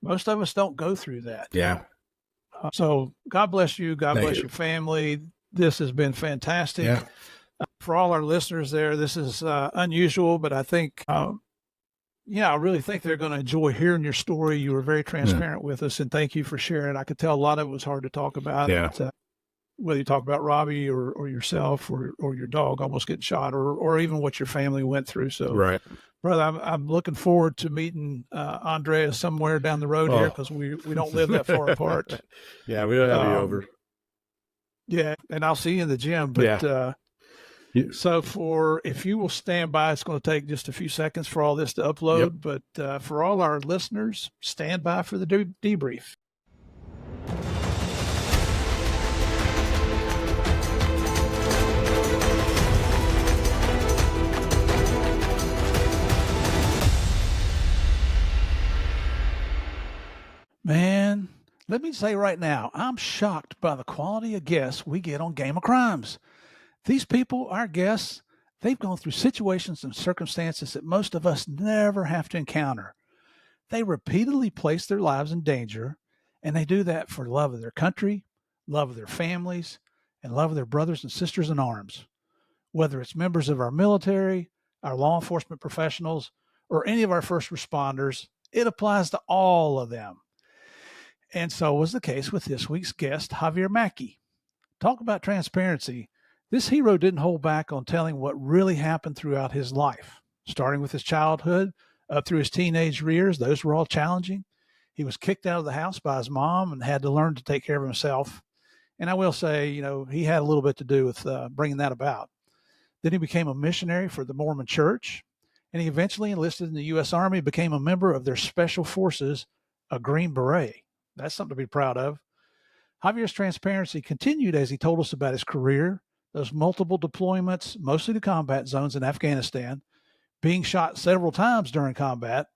Most of us don't go through that. Yeah. So God bless you. God bless your family. This has been fantastic. Yeah. For all our listeners there, this is unusual, but I think, I really think they're going to enjoy hearing your story. You were very transparent with us, and thank you for sharing. I could tell a lot of it was hard to talk about. Yeah. Whether you talk about Robbie or yourself or your dog almost getting shot or even what your family went through. So, right. Brother, I'm looking forward to meeting Andrea somewhere down the road here because we don't live that far apart. Yeah, we don't have you over. Yeah, and I'll see you in the gym. But so if you will stand by, it's going to take just a few seconds for all this to upload. Yep. But for all our listeners, stand by for the debrief. Man, let me say right now, I'm shocked by the quality of guests we get on Game of Crimes. These people, our guests, they've gone through situations and circumstances that most of us never have to encounter. They repeatedly place their lives in danger, and they do that for love of their country, love of their families, and love of their brothers and sisters in arms. Whether it's members of our military, our law enforcement professionals, or any of our first responders, it applies to all of them. And so was the case with this week's guest, Javier Mackey. Talk about transparency. This hero didn't hold back on telling what really happened throughout his life, starting with his childhood up through his teenage years. Those were all challenging. He was kicked out of the house by his mom and had to learn to take care of himself. And I will say, he had a little bit to do with bringing that about. Then he became a missionary for the Mormon Church, and he eventually enlisted in the U.S. Army, became a member of their special forces, a Green Beret. That's something to be proud of. Javier's transparency continued as he told us about his career, those multiple deployments, mostly to combat zones in Afghanistan, being shot several times during combat,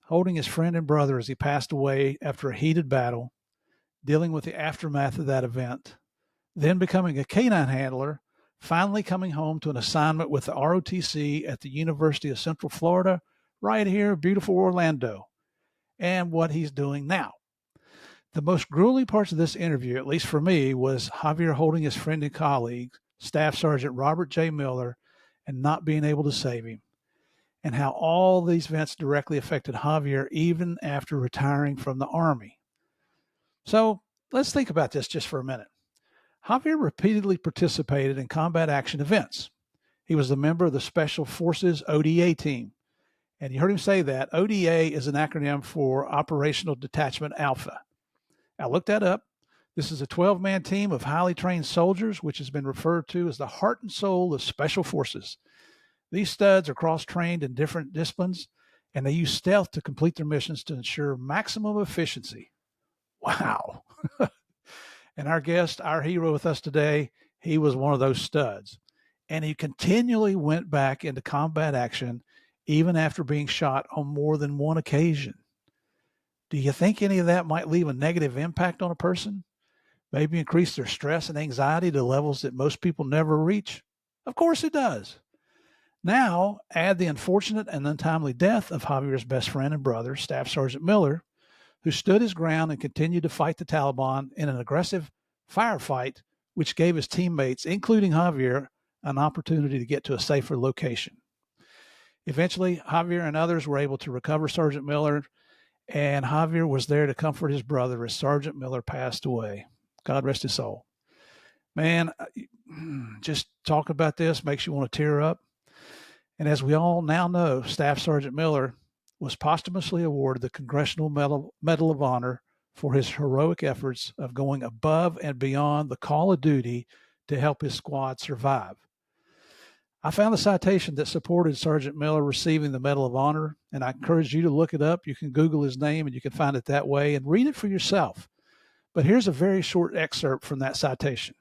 holding his friend and brother as he passed away after a heated battle, dealing with the aftermath of that event, then becoming a canine handler, finally coming home to an assignment with the ROTC at the University of Central Florida, right here, beautiful Orlando, and what he's doing now. The most grueling parts of this interview, at least for me, was Javier holding his friend and colleague, Staff Sergeant Robert J. Miller, and not being able to save him, and how all these events directly affected Javier even after retiring from the Army. So let's think about this just for a minute. Javier repeatedly participated in combat action events. He was a member of the Special Forces ODA team. And you heard him say that. ODA is an acronym for Operational Detachment Alpha. I looked that up. This is a 12-man team of highly trained soldiers, which has been referred to as the heart and soul of Special Forces. These studs are cross-trained in different disciplines, and they use stealth to complete their missions to ensure maximum efficiency. Wow. And our guest, our hero with us today, he was one of those studs. And he continually went back into combat action even after being shot on more than one occasion. Do you think any of that might leave a negative impact on a person? Maybe increase their stress and anxiety to levels that most people never reach? Of course it does. Now, add the unfortunate and untimely death of Javier's best friend and brother, Staff Sergeant Miller, who stood his ground and continued to fight the Taliban in an aggressive firefight, which gave his teammates, including Javier, an opportunity to get to a safer location. Eventually, Javier and others were able to recover Sergeant Miller, and Javier was there to comfort his brother as Sergeant Miller passed away. God rest his soul. Man, just talk about this makes you want to tear up. And as we all now know, Staff Sergeant Miller was posthumously awarded the Congressional Medal of Honor for his heroic efforts of going above and beyond the call of duty to help his squad survive. I found the citation that supported Sergeant Miller receiving the Medal of Honor, and I encourage you to look it up. You can Google his name and you can find it that way and read it for yourself. But here's a very short excerpt from that citation.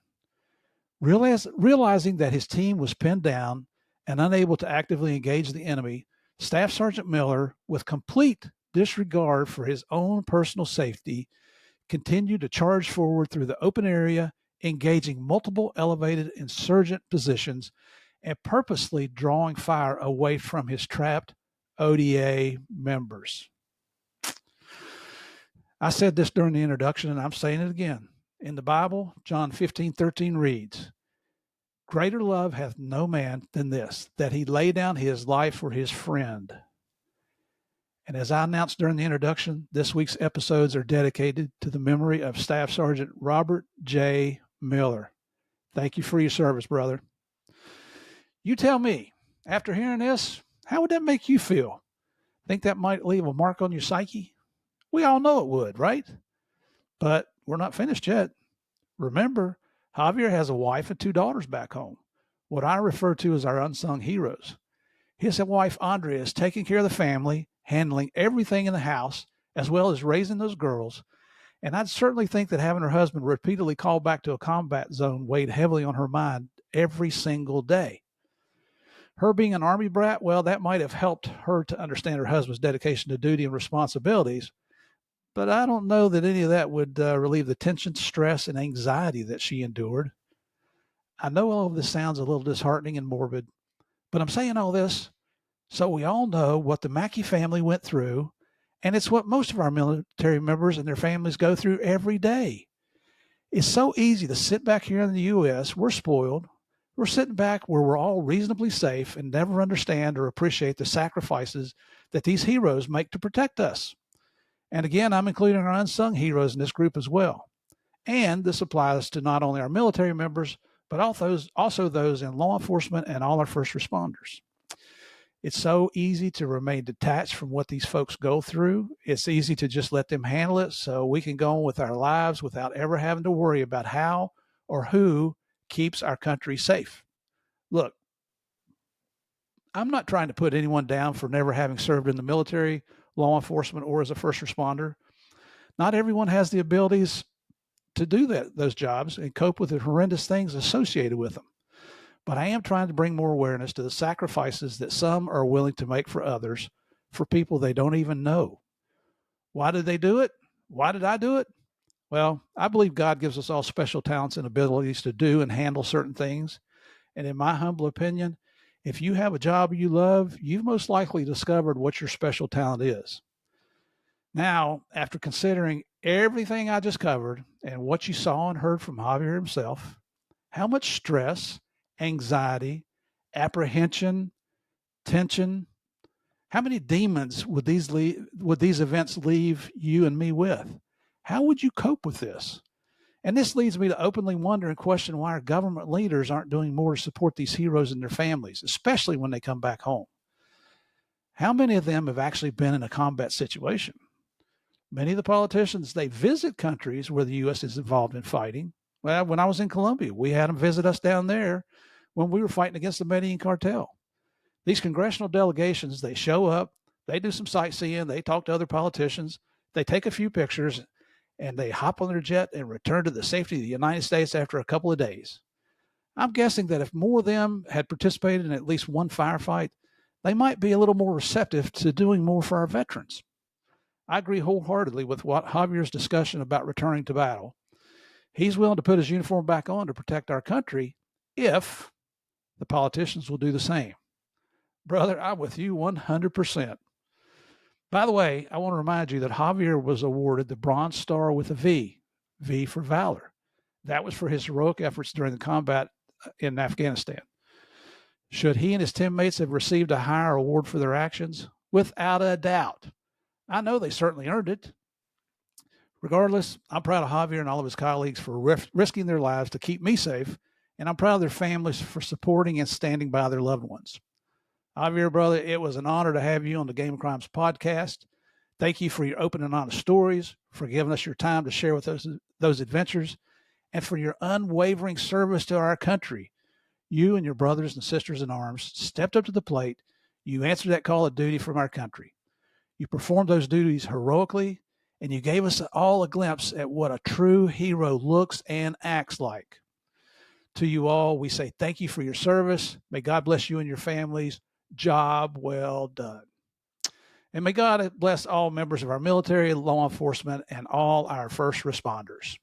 Realizing that his team was pinned down and unable to actively engage the enemy, Staff Sergeant Miller, with complete disregard for his own personal safety, continued to charge forward through the open area, engaging multiple elevated insurgent positions and purposely drawing fire away from his trapped ODA members. I said this during the introduction, and I'm saying it again. In the Bible, John 15:13 reads, "Greater love hath no man than this, that he lay down his life for his friend." And as I announced during the introduction, this week's episodes are dedicated to the memory of Staff Sergeant Robert J. Miller. Thank you for your service, brother. You tell me, after hearing this, how would that make you feel? Think that might leave a mark on your psyche? We all know it would, right? But we're not finished yet. Remember, Javier has a wife and 2 daughters back home, what I refer to as our unsung heroes. His wife, Andrea, is taking care of the family, handling everything in the house, as well as raising those girls. And I'd certainly think that having her husband repeatedly called back to a combat zone weighed heavily on her mind every single day. Her being an Army brat, well, that might have helped her to understand her husband's dedication to duty and responsibilities. but I don't know that any of that would relieve the tension, stress, and anxiety that she endured. I know all of this sounds a little disheartening and morbid, but I'm saying all this so we all know what the Mackey family went through, and it's what most of our military members and their families go through every day. It's so easy to sit back here in the U.S. We're spoiled. We're sitting back where we're all reasonably safe and never understand or appreciate the sacrifices that these heroes make to protect us. And again, I'm including our unsung heroes in this group as well. And this applies to not only our military members, but also those in law enforcement and all our first responders. It's so easy to remain detached from what these folks go through. It's easy to just let them handle it so we can go on with our lives without ever having to worry about how or who keeps our country safe. Look, I'm not trying to put anyone down for never having served in the military, law enforcement, or as a first responder. Not everyone has the abilities to do those jobs and cope with the horrendous things associated with them. But I am trying to bring more awareness to the sacrifices that some are willing to make for others, for people they don't even know. Why did they do it? Why did I do it? Well, I believe God gives us all special talents and abilities to do and handle certain things. And in my humble opinion, if you have a job you love, you've most likely discovered what your special talent is. Now, after considering everything I just covered and what you saw and heard from Javier himself, how much stress, anxiety, apprehension, tension, how many demons would these events leave you and me with? How would you cope with this? And this leads me to openly wonder and question why our government leaders aren't doing more to support these heroes and their families, especially when they come back home. How many of them have actually been in a combat situation? Many of the politicians, they visit countries where the U.S. is involved in fighting. Well, when I was in Colombia, we had them visit us down there when we were fighting against the Medellin cartel. These congressional delegations, they show up, they do some sightseeing, they talk to other politicians, they take a few pictures, and they hop on their jet and return to the safety of the United States after a couple of days. I'm guessing that if more of them had participated in at least one firefight, they might be a little more receptive to doing more for our veterans. I agree wholeheartedly with what Javier's discussion about returning to battle. He's willing to put his uniform back on to protect our country if the politicians will do the same. Brother, I'm with you 100%. By the way, I want to remind you that Javier was awarded the Bronze Star with a V, V for Valor. That was for his heroic efforts during the combat in Afghanistan. Should he and his teammates have received a higher award for their actions? Without a doubt. I know they certainly earned it. Regardless, I'm proud of Javier and all of his colleagues for risking their lives to keep me safe, and I'm proud of their families for supporting and standing by their loved ones. Javier, brother, it was an honor to have you on the Game of Crimes podcast. Thank you for your open and honest stories, for giving us your time to share with us those adventures, and for your unwavering service to our country. You and your brothers and sisters in arms stepped up to the plate. You answered that call of duty from our country. You performed those duties heroically, and you gave us all a glimpse at what a true hero looks and acts like. To you all, we say thank you for your service. May God bless you and your families. Job well done. And may God bless all members of our military, law enforcement, and all our first responders.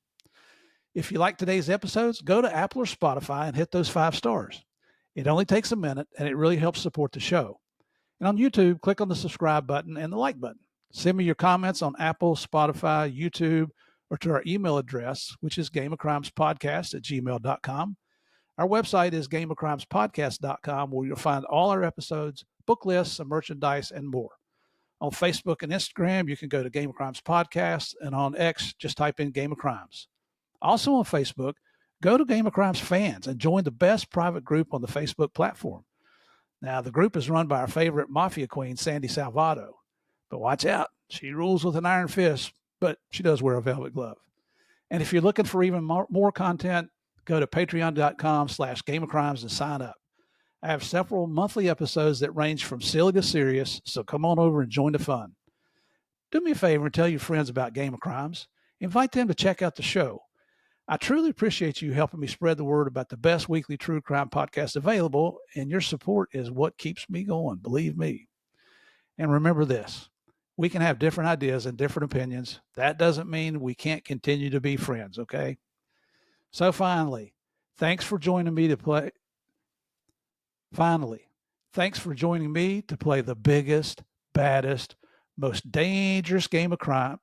If you like today's episodes, go to Apple or Spotify and hit those 5 stars. It only takes a minute, and it really helps support the show. And on YouTube, click on the subscribe button and the like button. Send me your comments on Apple, Spotify, YouTube, or to our email address, which is gameofcrimespodcast@gmail.com. Our website is gameofcrimespodcast.com, where you'll find all our episodes, book lists, some merchandise, and more. On Facebook and Instagram, you can go to Game of Crimes Podcast, and on X, just type in Game of Crimes. Also on Facebook, go to Game of Crimes Fans and join the best private group on the Facebook platform. Now, the group is run by our favorite mafia queen, Sandy Salvato. But watch out, she rules with an iron fist, but she does wear a velvet glove. And if you're looking for even more content, go to patreon.com/gameofcrimes and sign up. I have several monthly episodes that range from silly to serious, so come on over and join the fun. Do me a favor and tell your friends about Game of Crimes. Invite them to check out the show. I truly appreciate you helping me spread the word about the best weekly true crime podcast available, and your support is what keeps me going, believe me. And remember this, We can have different ideas and different opinions. That doesn't mean we can't continue to be friends, okay? So finally, thanks for joining me to play. Finally, thanks for joining me to play the biggest, baddest, most dangerous game of crime.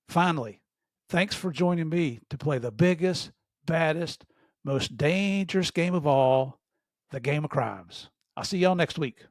Finally, thanks for joining me to play the biggest, baddest, most dangerous game of all, the game of crimes. I'll see y'all next week.